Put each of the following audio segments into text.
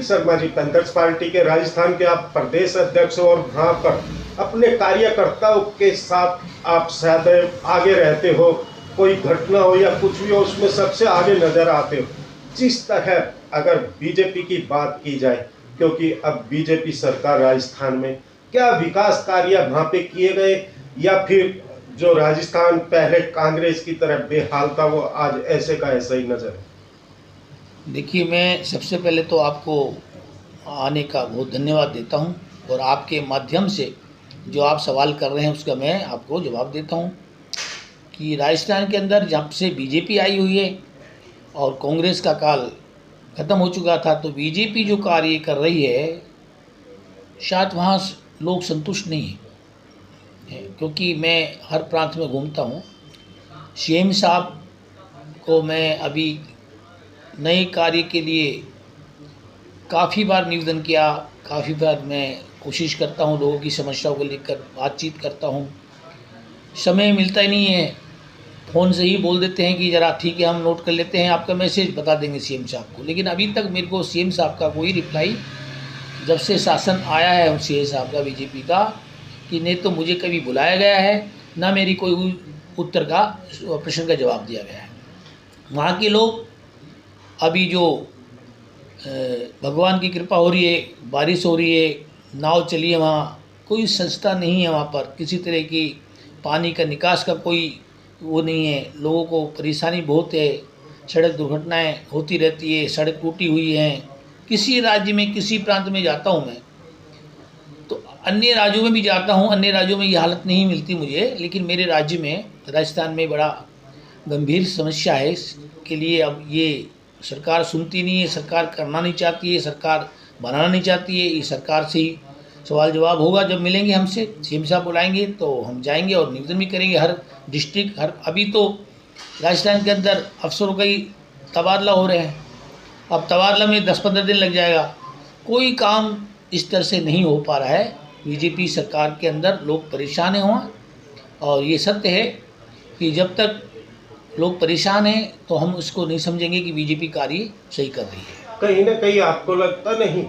Sharma ji, panthers party के राजस्थान के आप प्रदेश अध्यक्ष और वहाँ पर अपने कार्यकर्ताओं के साथ आप शायद आगे रहते हो, कोई घटना हो या कुछ भी हो उसमें सबसे आगे नजर आते हो। जिस तरह अगर बीजेपी की बात की जाए, क्योंकि अब बीजेपी सरकार राजस्थान में, क्या विकास कार्य वहाँ पे किए गए या फिर जो राजस्थान पहले कांग्रेस की तरफ बेहाल था वो आज ऐसे का ऐसा ही नजर है? देखिए, मैं सबसे पहले तो आपको आने का बहुत धन्यवाद देता हूं और आपके माध्यम से जो आप सवाल कर रहे हैं उसका मैं आपको जवाब देता हूं कि राजस्थान के अंदर जब से बीजेपी आई हुई है और कांग्रेस का काल ख़त्म हो चुका था, तो बीजेपी जो कार्य कर रही है शायद वहाँ लोग संतुष्ट नहीं हैं, क्योंकि मैं हर प्रांत में घूमता हूँ। सीएम साहब को मैं अभी नए कार्य के लिए काफ़ी बार निवेदन किया, काफ़ी बार मैं कोशिश करता हूँ, लोगों की समस्याओं को लेकर बातचीत करता हूँ। समय मिलता ही नहीं है, फ़ोन से ही बोल देते हैं कि ज़रा ठीक है हम नोट कर लेते हैं, आपका मैसेज बता देंगे सीएम साहब को। लेकिन अभी तक मेरे को सीएम साहब का कोई रिप्लाई, जब से शासन आया है सीएम साहब का बीजेपी का, कि नहीं तो मुझे कभी बुलाया गया है ना मेरी कोई उत्तर का प्रश्न का जवाब दिया गया है। वहाँ के लोग अभी जो भगवान की कृपा हो रही है, बारिश हो रही है, नाव चली है, वहाँ कोई संस्था नहीं है, वहाँ पर किसी तरह की पानी का निकास का कोई वो नहीं है। लोगों को परेशानी बहुत है, सड़क दुर्घटनाएं होती रहती है, सड़क टूटी हुई हैं। किसी राज्य में, किसी प्रांत में जाता हूँ मैं, तो अन्य राज्यों में भी जाता हूँ, अन्य राज्यों में ये हालत नहीं मिलती मुझे, लेकिन मेरे राज्य में राजस्थान में बड़ा गंभीर समस्या है। इसके लिए अब ये सरकार सुनती नहीं है, सरकार करना नहीं चाहती है, सरकार बनाना नहीं चाहती है। ये सरकार से ही सवाल जवाब होगा। जब मिलेंगे हमसे, सीएम साहब बुलाएंगे तो हम जाएंगे और निवेदन भी करेंगे। हर डिस्ट्रिक्ट, हर अभी तो राजस्थान के अंदर अफसरों का ही तबादला हो रहे हैं, अब तबादला में 10-15 दिन लग जाएगा। कोई काम इस तरह से नहीं हो पा रहा है। बीजेपी सरकार के अंदर लोग परेशान हैं वहाँ, और ये सत्य है कि जब तक लोग परेशान हैं तो हम उसको नहीं समझेंगे कि बीजेपी कार्य सही कर रही है। कहीं ना कहीं आपको लगता नहीं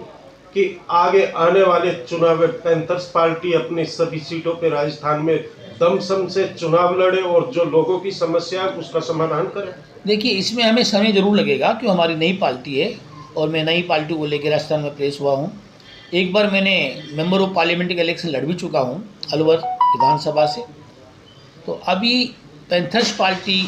कि आगे आने वाले चुनाव में पैंथर्स पार्टी अपनी सभी सीटों पे राजस्थान में दमसम से चुनाव लड़े और जो लोगों की समस्या है उसका समाधान करे? देखिए, इसमें हमें समय जरूर लगेगा, क्यों हमारी नई पार्टी है और मैं नई पार्टी को लेकर राजस्थान में प्रेस हुआ हूँ। एक बार मैंने मेंबर ऑफ पार्लियामेंट का इलेक्शन लड़ भी चुका हूँ अलवर विधानसभा से। तो अभी पैंथर्स पार्टी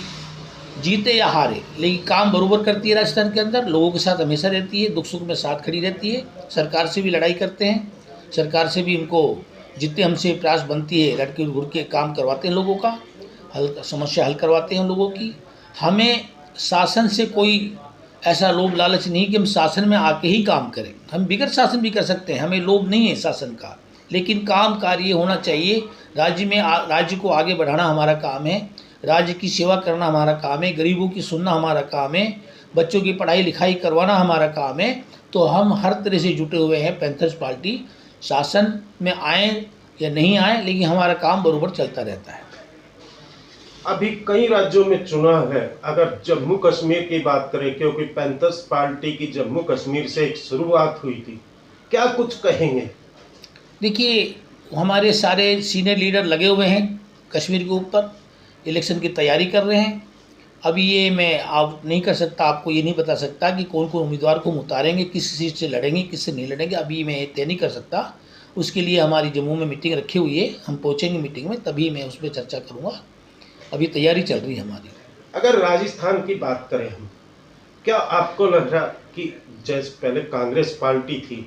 जीते या हारे, लेकिन काम बरोबर करती है राजस्थान के अंदर, लोगों के साथ हमेशा रहती है, दुख सुख में साथ खड़ी रहती है। सरकार से भी लड़ाई करते हैं, सरकार से भी उनको जितने हमसे प्रयास बनती है लड़के घुड़ के काम करवाते हैं, लोगों का हल, समस्या हल करवाते हैं लोगों की। हमें शासन से कोई ऐसा लोभ लालच नहीं कि हम शासन में आके ही काम करें, हम बिगड़ शासन भी कर सकते हैं, हमें लोभ नहीं है शासन का, लेकिन काम कार्य होना चाहिए। राज्य को आगे बढ़ाना हमारा काम है, राज्य की सेवा करना हमारा काम है, गरीबों की सुनना हमारा काम है, बच्चों की पढ़ाई लिखाई करवाना हमारा काम है। तो हम हर तरह से जुटे हुए हैं। पैंथर्स पार्टी शासन में आए या नहीं आए, लेकिन हमारा काम बरोबर चलता रहता है। अभी कई राज्यों में चुनाव है। अगर जम्मू कश्मीर की बात करें, क्योंकि पैंथर्स पार्टी की जम्मू कश्मीर से एक शुरुआत हुई थी, क्या कुछ कहेंगे? देखिए, हमारे सारे सीनियर लीडर लगे हुए हैं कश्मीर के ऊपर, इलेक्शन की तैयारी कर रहे हैं। अभी ये मैं आप नहीं कर सकता, आपको ये नहीं बता सकता कि कौन कौन उम्मीदवार को हम उतारेंगे, किस सीट से लड़ेंगे, किससे नहीं लड़ेंगे, अभी मैं तय नहीं कर सकता। उसके लिए हमारी जम्मू में मीटिंग रखी हुई है, हम पहुँचेंगे मीटिंग में, तभी मैं उस पर चर्चा करूँगा। अभी तैयारी चल रही है हमारी। अगर राजस्थान की बात करें हम, क्या आपको लग रहा कि जैसे पहले कांग्रेस पार्टी थी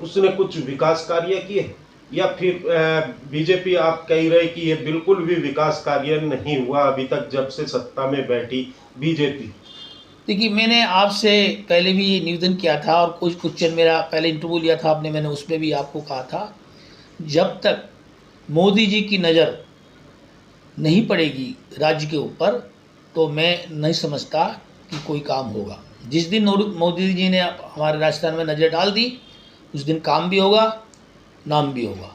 उसने कुछ विकास कार्य किए, या फिर बीजेपी आप कह रहे कि ये बिल्कुल भी विकास कार्य नहीं हुआ अभी तक जब से सत्ता में बैठी बीजेपी? देखिए, मैंने आपसे पहले भी ये निवेदन किया था और कुछ मेरा पहले इंटरव्यू लिया था आपने, मैंने उसमें भी आपको कहा था, जब तक मोदी जी की नज़र नहीं पड़ेगी राज्य के ऊपर तो मैं नहीं समझता कि कोई काम होगा। जिस दिन मोदी जी ने हमारे राजस्थान में नज़र डाल दी उस दिन काम भी होगा, नाम भी होगा।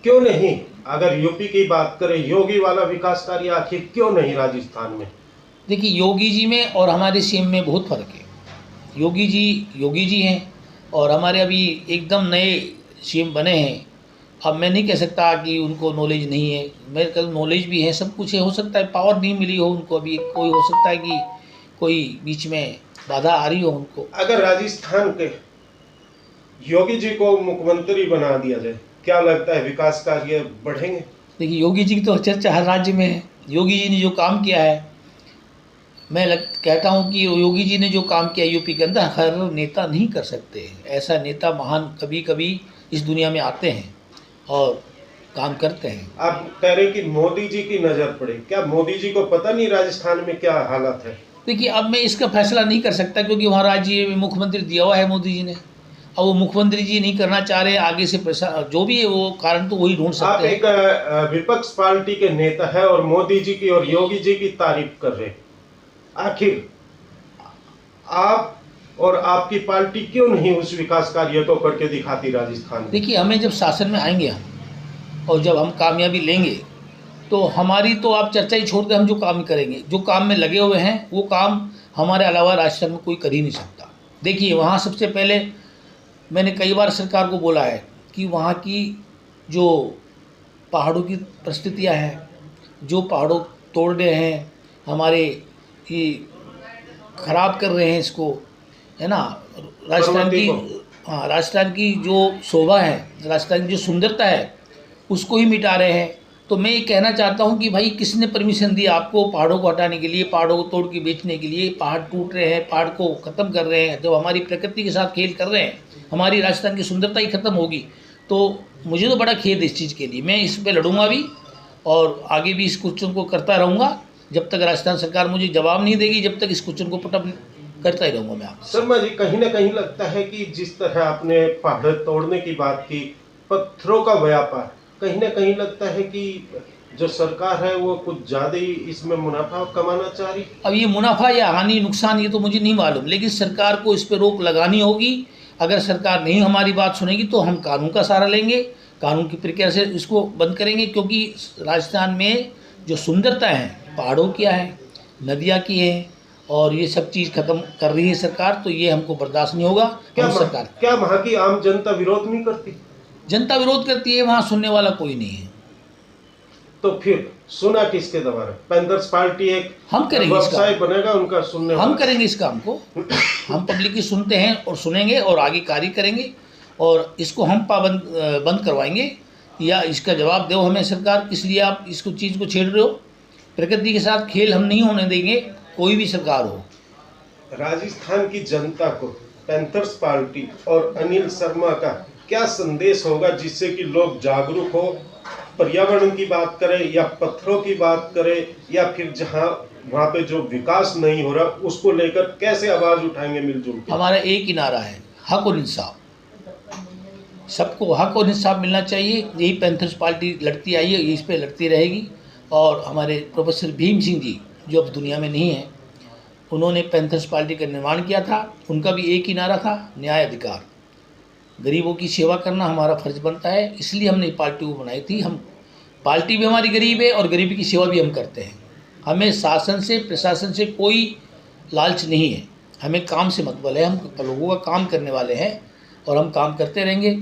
क्यों नहीं? अगर यूपी की बात करें, योगी वाला विकास कार्य आखिर क्यों नहीं राजस्थान में? देखिए, योगी जी में और हमारे सीएम में बहुत फ़र्क है। योगी जी हैं, और हमारे अभी एकदम नए सीएम बने हैं। अब मैं नहीं कह सकता कि उनको नॉलेज नहीं है, मेरे कल नॉलेज भी है, सब कुछ है। हो सकता है पावर नहीं मिली हो उनको अभी, कोई हो सकता है कि कोई बीच में बाधा आ रही हो उनको। अगर राजस्थान के योगी जी को मुख्यमंत्री बना दिया जाए, क्या लगता है विकास कार्य बढ़ेंगे? देखिए योगी जी की तो चर्चा हर राज्य में है। योगी जी ने जो काम किया है, मैं कहता हूँ कि योगी जी ने जो काम किया यूपी के अंदर, हर नेता नहीं कर सकते। ऐसा नेता महान कभी कभी इस दुनिया में आते हैं और काम करते हैं। आप कह रहे हैं कि मोदी जी की नजर पड़े, क्या मोदी जी को पता नहीं राजस्थान में क्या हालत है? देखिए अब मैं इसका फैसला नहीं कर सकता क्योंकि वहाँ राज्य में मुख्यमंत्री दिया हुआ है मोदी जी ने। अब वो मुख्यमंत्री जी नहीं करना चाह रहे, आगे से जो भी है वो कारण तो वही ढूंढ आप सकते हैं। एक विपक्ष पार्टी के नेता है और मोदी जी की और योगी जी की तारीफ कर रहे हैं। आखिर आप और आपकी पार्टी क्यों नहीं उस विकास कार्य को करके दिखाती राजस्थान में? देखिए हमें जब शासन में आएंगे हम और जब हम कामयाबी लेंगे तो हमारी तो आप चर्चा ही छोड़ दें, हम जो काम करेंगे, जो काम में लगे हुए हैं वो काम हमारे अलावा राजस्थान में कोई कर ही नहीं सकता। देखिए वहाँ सबसे पहले मैंने कई बार सरकार को बोला है कि वहाँ की जो पहाड़ों की परिस्थितियाँ हैं, जो पहाड़ों तोड़ रहे हैं, हमारे ये खराब कर रहे हैं इसको, है ना, राजस्थान की, हाँ राजस्थान की जो शोभा है, राजस्थान की जो सुंदरता है उसको ही मिटा रहे हैं। तो मैं ये कहना चाहता हूँ कि भाई किसने परमिशन दी आपको पहाड़ों को हटाने के लिए, पहाड़ों को तोड़ के बेचने के लिए? पहाड़ टूट रहे हैं, पहाड़ को ख़त्म कर रहे हैं। जब हमारी प्रकृति के साथ खेल कर रहे हैं, हमारी राजस्थान की सुंदरता ही खत्म होगी। तो मुझे तो बड़ा खेद है इस चीज़ के लिए। मैं इस पर लड़ूंगा भी और आगे भी इस क्वेश्चन को करता रहूँगा जब तक राजस्थान सरकार मुझे जवाब नहीं देगी, जब तक इस क्वेश्चन को पुटअप करता ही रहूँगा मैं। आपसे शर्मा जी, कहीं ना कहीं लगता है कि जिस तरह आपने पहाड़ तोड़ने की बात की, पत्थरों का व्यापार, कहीं ना कहीं लगता है कि जो सरकार है वो कुछ ज्यादा ही इसमें मुनाफा कमाना चाह रही। अब ये मुनाफा या हानि नुकसान ये तो मुझे नहीं मालूम, लेकिन सरकार को इस पर रोक लगानी होगी। अगर सरकार नहीं हमारी बात सुनेगी तो हम कानून का सहारा लेंगे, कानून की प्रक्रिया से इसको बंद करेंगे। क्योंकि राजस्थान में जो सुंदरता है पहाड़ों की है, नदियाँ की है, और ये सब चीज़ खत्म कर रही है सरकार, तो ये हमको बर्दाश्त नहीं होगा। क्या वहाँ की आम जनता विरोध नहीं करती? जनता विरोध करती है, वहाँ सुनने वाला कोई नहीं है। तो फिर सुना किसके दबाव? पैंथर्स पार्टी एक हम करेंगे, वेबसाइट बनेगा उनका सुनने, हम करेंगे इस काम को। हम पब्लिक की सुनते हैं और सुनेंगे और आगे कार्य करेंगे और इसको हम बंद करवाएंगे। या इसका जवाब दो हमें सरकार, इसलिए आप इसको चीज़ को छेड़ रहे हो। प्रकृति के साथ खेल हम नहीं होने देंगे, कोई भी सरकार हो। राजस्थान की जनता को पैंथर्स पार्टी और अनिल शर्मा का क्या संदेश होगा जिससे कि लोग जागरूक हो, पर्यावरण की बात करें या पत्थरों की बात करें या फिर जहां वहां पे जो विकास नहीं हो रहा उसको लेकर कैसे आवाज उठाएंगे मिलजुल के? हमारा एक ही नारा है, हक और इंसाफ। सबको हक और इंसाफ मिलना चाहिए। यही पैंथर्स पार्टी लड़ती आई है, इस पे लड़ती रहेगी। और हमारे प्रोफेसर भीम सिंह जी जो अब दुनिया में नहीं है, उन्होंने पैंथर्स पार्टी का निर्माण किया था। उनका भी एक ही नारा था, न्याय अधिकार। गरीबों की सेवा करना हमारा फर्ज बनता है, इसलिए हमने पार्टी को बनाई थी। हम पार्टी भी हमारी गरीब है और गरीबी की सेवा भी हम करते हैं। हमें शासन से, प्रशासन से कोई लालच नहीं है, हमें काम से मतलब है। हम लोगों का काम करने वाले हैं और हम काम करते रहेंगे।